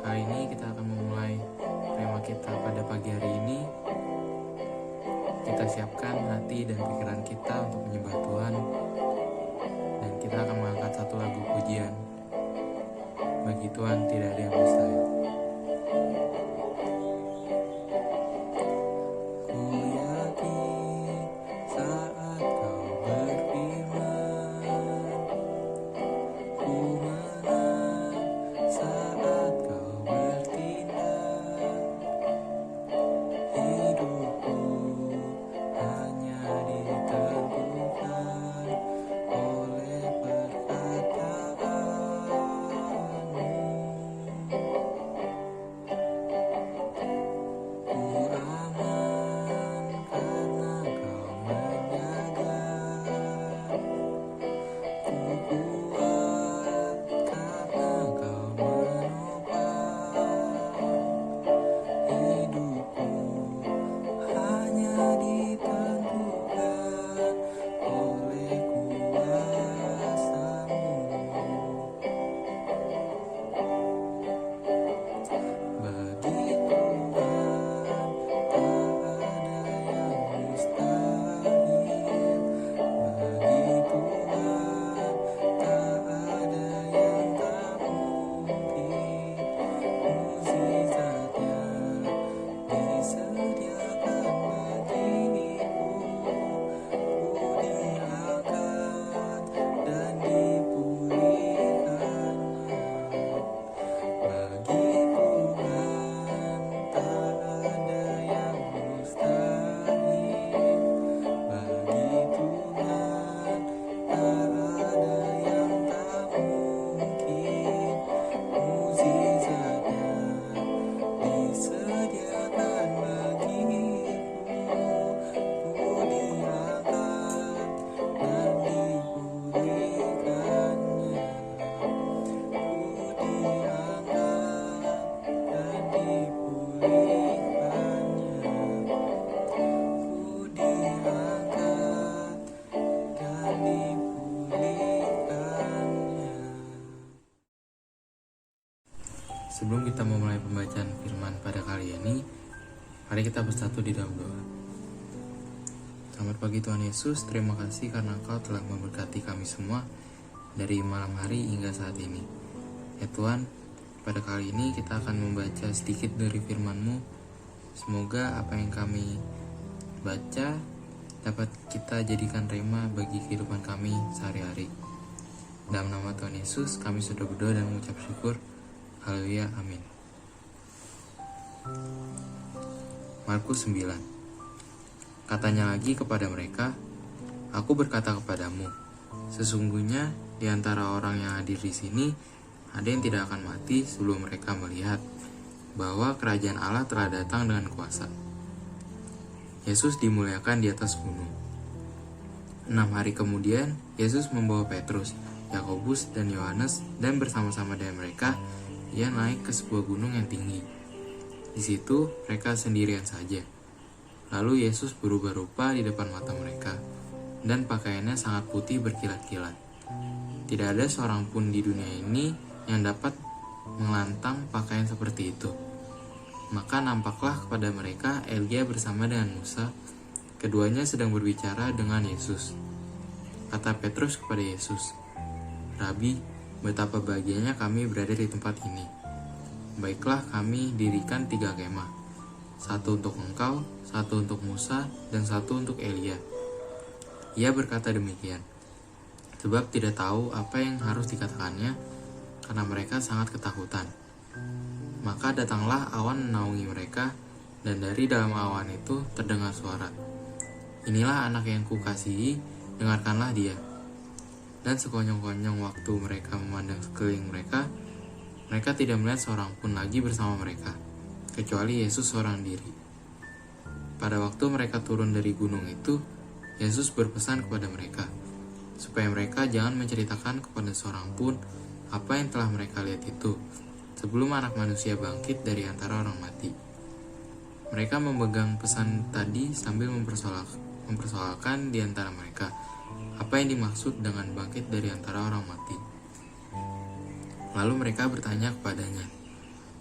Kali ini kita akan memulai tema kita pada pagi hari ini. Kita siapkan hati dan pikiran kita untuk menyembah Tuhan, dan kita akan mengangkat satu lagu pujian. Bagi Tuhan tidak ada yang mustahil. Ku yakin saat kau berfirman, ku menang saat kau bertindak. Hidupku hanya ditentukan oleh perkataanmu. Ku aman karena kau menjaga. Ku kuat karena kau menopang. Hidupku hanya ditentukan oleh kuasa-Mu. Bagi Tuhan tak ada yang mustahil. Bagi Tuhan tak ada yang tak mungkin. Mukjizatnya disediakan bagiku. Ku diangkat dan dipulihkannya. Bagi Tuhan tak ada yang mustahil. Bagi Tuhan tak ada yang tak mungkin. Mukjizatnya disediakan bagiku. Ku diangkat dan dipulihkannya. Ku diangkat dan dipulihkannya. Ku diangkat dan dipulihkannya. Sebelum kita memulai pembacaan firman pada kali ini, mari kita bersatu di dalam doa. Selamat pagi Tuhan Yesus, terima kasih karena Engkau telah memberkati kami semua dari malam hari hingga saat ini. Ya Tuhan, pada kali ini kita akan membaca sedikit dari firman-Mu. Semoga apa yang kami baca dapat kita jadikan rema bagi kehidupan kami sehari-hari. Dalam nama Tuhan Yesus, kami sudah berdoa dan mengucap syukur. Haleluya, amin. Markus 9. Katanya lagi kepada mereka, "Aku berkata kepadamu, sesungguhnya di antara orang yang hadir di sini ada yang tidak akan mati sebelum mereka melihat bahwa kerajaan Allah telah datang dengan kuasa." Yesus dimuliakan di atas gunung. 6 hari kemudian, Yesus membawa Petrus, Yakobus, dan Yohanes, dan bersama-sama dengan mereka, ia naik ke sebuah gunung yang tinggi. Di situ mereka sendirian saja. Lalu Yesus berubah rupa di depan mata mereka, dan pakaiannya sangat putih berkilat-kilat. Tidak ada seorang pun di dunia ini yang dapat menglantang pakaian seperti itu. Maka nampaklah kepada mereka Elia bersama dengan Musa. Keduanya sedang berbicara dengan Yesus. Kata Petrus kepada Yesus, "Rabi, betapa bahagianya kami berada di tempat ini. Baiklah, kami dirikan 3 kemah. Satu untuk engkau, satu untuk Musa, dan satu untuk Elia." Ia berkata demikian, sebab tidak tahu apa yang harus dikatakannya, karena mereka sangat ketakutan. Maka datanglah awan menaungi mereka, dan dari dalam awan itu terdengar suara, "Inilah anak yang kukasihi, dengarkanlah dia." Dan sekonyong-konyong waktu mereka memandang sekeliling mereka, mereka tidak melihat seorang pun lagi bersama mereka, kecuali Yesus seorang diri. Pada waktu mereka turun dari gunung itu, Yesus berpesan kepada mereka, supaya mereka jangan menceritakan kepada seorang pun apa yang telah mereka lihat itu, sebelum Anak Manusia bangkit dari antara orang mati. Mereka memegang pesan tadi sambil mempersoalkan di antara mereka, apa yang dimaksud dengan bangkit dari antara orang mati. Lalu mereka bertanya kepadanya,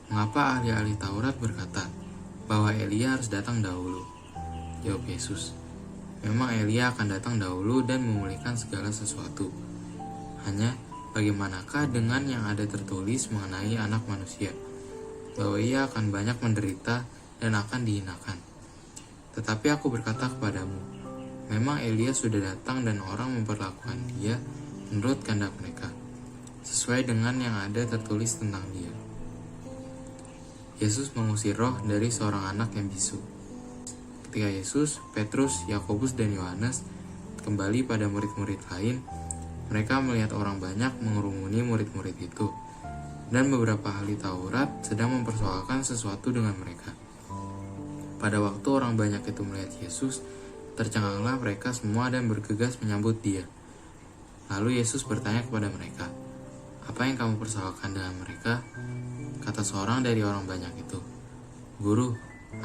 "Mengapa ahli-ahli Taurat berkata bahwa Elia harus datang dahulu?" Jawab Yesus, "Memang Elia akan datang dahulu dan memulihkan segala sesuatu. Hanya bagaimanakah dengan yang ada tertulis mengenai anak manusia, bahwa ia akan banyak menderita dan akan dihinakan. Tetapi aku berkata kepadamu, memang Elia sudah datang dan orang memperlakukan dia menurut kehendak mereka, sesuai dengan yang ada tertulis tentang dia." Yesus mengusir roh dari seorang anak yang bisu. Ketika Yesus, Petrus, Yakobus, dan Yohanes kembali pada murid-murid lain, mereka melihat orang banyak mengerumuni murid-murid itu, dan beberapa ahli Taurat sedang mempersoalkan sesuatu dengan mereka. Pada waktu orang banyak itu melihat Yesus, tercenganglah mereka semua dan bergegas menyambut dia. Lalu Yesus bertanya kepada mereka, "Apa yang kamu persoalkan dengan mereka?" Kata seorang dari orang banyak itu, "Guru,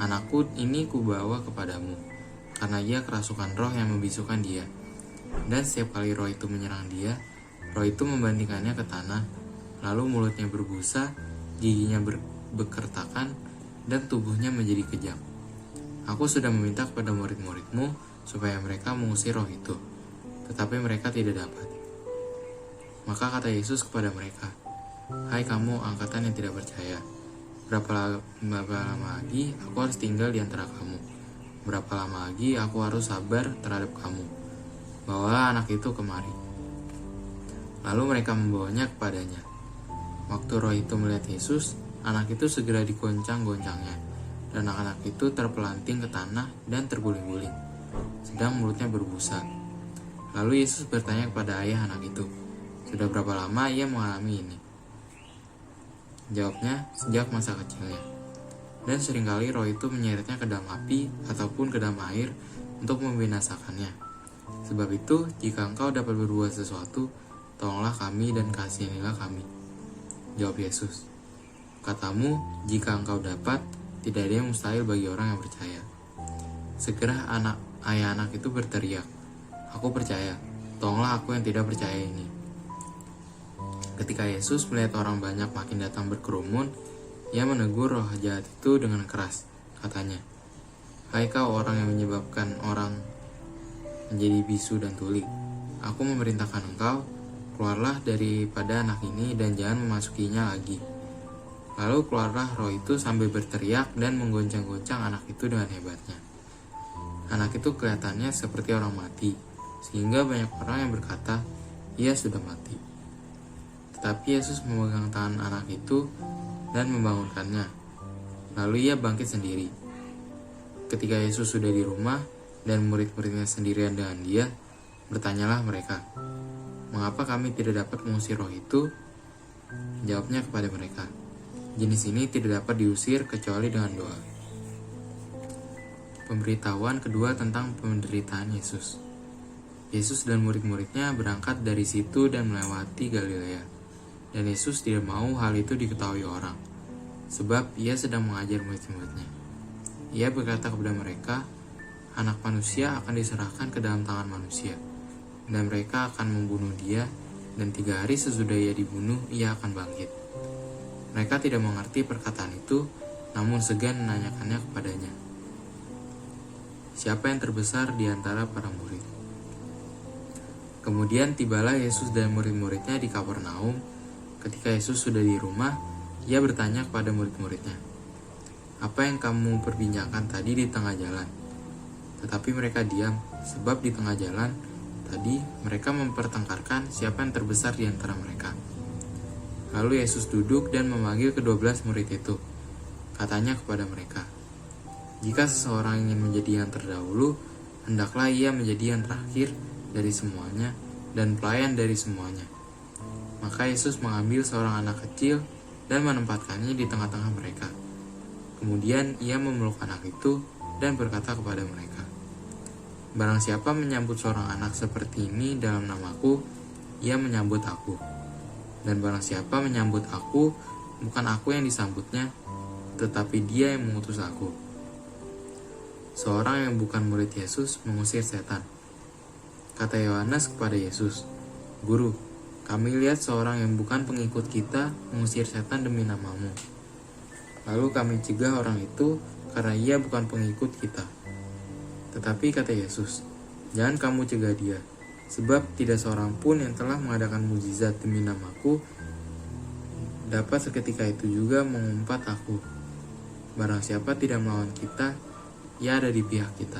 anakku ini kubawa kepadamu, karena ia kerasukan roh yang membisukan dia. Dan setiap kali roh itu menyerang dia, roh itu membandingkannya ke tanah, lalu mulutnya berbusa, giginya bekertakan, dan tubuhnya menjadi kejam. Aku sudah meminta kepada murid-muridmu supaya mereka mengusir roh itu, tetapi mereka tidak dapat." Maka kata Yesus kepada mereka, "Hai kamu angkatan yang tidak percaya, berapa lama lagi aku harus tinggal di antara kamu? Berapa lama lagi aku harus sabar terhadap kamu? Bawalah anak itu kemari." Lalu mereka membawanya kepadanya. Waktu roh itu melihat Yesus, anak itu segera digoncang-goncangnya, dan anak itu terpelanting ke tanah dan terguling-guling, sedang mulutnya berbusa. Lalu Yesus bertanya kepada ayah anak itu, "Sudah berapa lama ia mengalami ini?" Jawabnya, "Sejak masa kecilnya. Dan seringkali roh itu menyeretnya ke dalam api ataupun ke dalam air untuk membinasakannya. Sebab itu, jika engkau dapat berbuat sesuatu, tolonglah kami dan kasihanilah kami." Jawab Yesus, "Katamu, jika engkau dapat, tidak ada yang mustahil bagi orang yang percaya." Segera ayah anak itu berteriak, "Aku percaya, tolonglah aku yang tidak percaya ini." Ketika Yesus melihat orang banyak makin datang berkerumun, ia menegur roh jahat itu dengan keras. Katanya, "Hai kau orang yang menyebabkan orang menjadi bisu dan tuli, aku memerintahkan engkau, keluarlah daripada anak ini dan jangan memasukinya lagi." Lalu keluarlah roh itu sambil berteriak dan menggoncang-goncang anak itu dengan hebatnya. Anak itu kelihatannya seperti orang mati, sehingga banyak orang yang berkata, "Ia sudah mati." Tetapi Yesus memegang tangan anak itu dan membangunkannya. Lalu ia bangkit sendiri. Ketika Yesus sudah di rumah dan murid-muridnya sendirian dengan dia, bertanyalah mereka, "Mengapa kami tidak dapat mengusir roh itu?" Jawabnya kepada mereka, "Jenis ini tidak dapat diusir kecuali dengan doa." Pemberitahuan kedua tentang penderitaan Yesus. Yesus dan murid-muridnya berangkat dari situ dan melewati Galilea. Dan Yesus tidak mau hal itu diketahui orang, sebab ia sedang mengajar murid-muridnya. Ia berkata kepada mereka, "Anak manusia akan diserahkan ke dalam tangan manusia, dan mereka akan membunuh dia, dan 3 hari sesudah ia dibunuh, ia akan bangkit." Mereka tidak mengerti perkataan itu, namun segan menanyakannya kepadanya, "Siapa yang terbesar di antara para murid?" Kemudian tibalah Yesus dan murid-muridnya di Kapernaum. Ketika Yesus sudah di rumah, ia bertanya kepada murid-muridnya, "Apa yang kamu perbincangkan tadi di tengah jalan?" Tetapi mereka diam, sebab di tengah jalan tadi mereka mempertengkarkan siapa yang terbesar di antara mereka. Lalu Yesus duduk dan memanggil ke-12 murid itu. Katanya kepada mereka, "Jika seseorang ingin menjadi yang terdahulu, hendaklah ia menjadi yang terakhir dari semuanya dan pelayan dari semuanya." Maka Yesus mengambil seorang anak kecil dan menempatkannya di tengah-tengah mereka. Kemudian ia memeluk anak itu dan berkata kepada mereka, "Barang siapa menyambut seorang anak seperti ini dalam namaku, ia menyambut aku. Dan barang siapa menyambut aku, bukan aku yang disambutnya, tetapi dia yang mengutus aku." Seorang yang bukan murid Yesus mengusir setan. Kata Yohanes kepada Yesus, "Guru, kami lihat seorang yang bukan pengikut kita mengusir setan demi namamu." Lalu kami cegah orang itu karena ia bukan pengikut kita. Tetapi kata Yesus, jangan kamu cegah dia, sebab tidak seorang pun yang telah mengadakan mukjizat demi namaku dapat seketika itu juga mengumpat aku. Barang siapa tidak melawan kita, ia ada di pihak kita.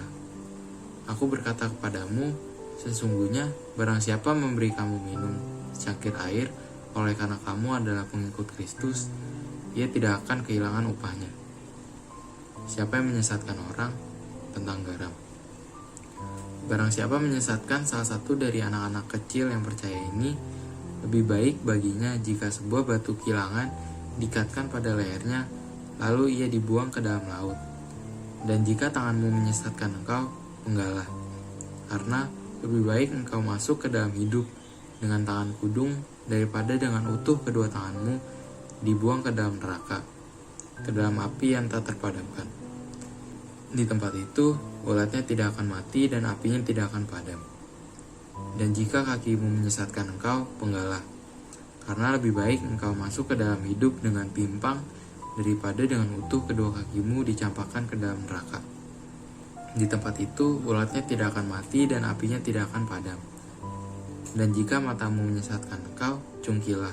Aku berkata kepadamu, sesungguhnya barang siapa memberi kamu minum secangkir air oleh karena kamu adalah pengikut Kristus, ia tidak akan kehilangan upahnya. Siapa yang menyesatkan orang tentang garam? Barang siapa menyesatkan salah satu dari anak-anak kecil yang percaya ini, lebih baik baginya jika sebuah batu kilangan diikatkan pada lehernya, lalu ia dibuang ke dalam laut. Dan jika tanganmu menyesatkan engkau, penggalah. Karena lebih baik engkau masuk ke dalam hidup dengan tangan kudung daripada dengan utuh kedua tanganmu dibuang ke dalam neraka, ke dalam api yang tak terpadamkan. Di tempat itu, ulatnya tidak akan mati dan apinya tidak akan padam. Dan jika kakimu menyesatkan engkau, penggalah. Karena lebih baik engkau masuk ke dalam hidup dengan pimpang daripada dengan utuh kedua kakimu dicampakkan ke dalam neraka. Di tempat itu, ulatnya tidak akan mati dan apinya tidak akan padam. Dan jika matamu menyesatkan engkau, cungkilah.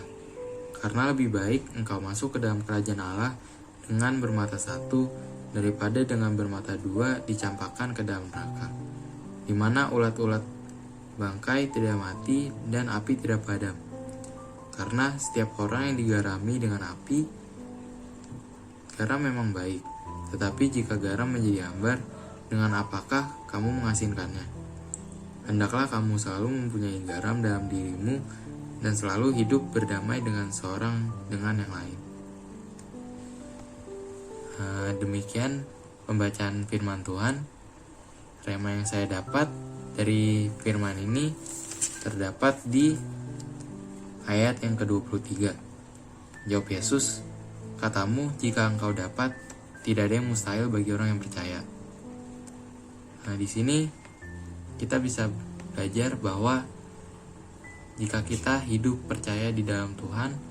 Karena lebih baik engkau masuk ke dalam kerajaan Allah dengan bermata satu daripada dengan bermata dua dicampakkan ke dalam neraka, di mana ulat-ulat bangkai tidak mati dan api tidak padam. Karena setiap orang yang digarami dengan api, garam memang baik, tetapi jika garam menjadi hambar, dengan apakah kamu mengasinkannya? Hendaklah kamu selalu mempunyai garam dalam dirimu dan selalu hidup berdamai dengan seorang dengan yang lain. Demikian pembacaan firman Tuhan. Rema yang saya dapat dari firman ini terdapat di ayat yang ke-23. Jawab Yesus, katamu jika engkau dapat, tidak ada yang mustahil bagi orang yang percaya. Di sini kita bisa belajar bahwa jika kita hidup percaya di dalam Tuhan,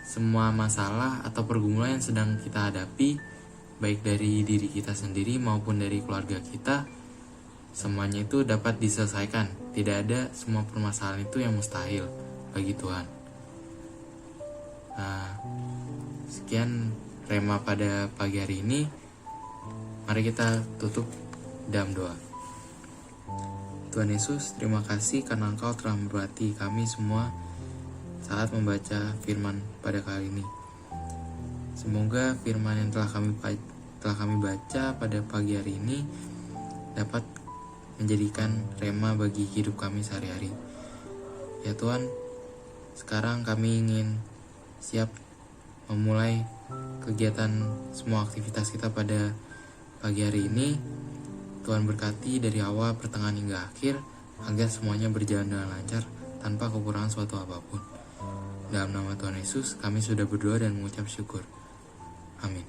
semua masalah atau pergumulan yang sedang kita hadapi, baik dari diri kita sendiri maupun dari keluarga kita, semuanya itu dapat diselesaikan. Tidak ada semua permasalahan itu yang mustahil bagi Tuhan. Sekian Rema pada pagi hari ini. Mari kita tutup dalam doa. Tuhan Yesus, terima kasih karena Engkau telah memberkati kami semua saat membaca firman pada kali ini. Semoga firman yang telah kami baca pada pagi hari ini dapat menjadikan rema bagi hidup kami sehari-hari. Ya Tuhan, sekarang kami ingin siap memulai kegiatan semua aktivitas kita pada pagi hari ini. Tuhan berkati dari awal, pertengahan hingga akhir, agar semuanya berjalan dengan lancar tanpa kekurangan suatu apapun. Dalam nama Tuhan Yesus, kami sudah berdoa dan mengucap syukur. Amin.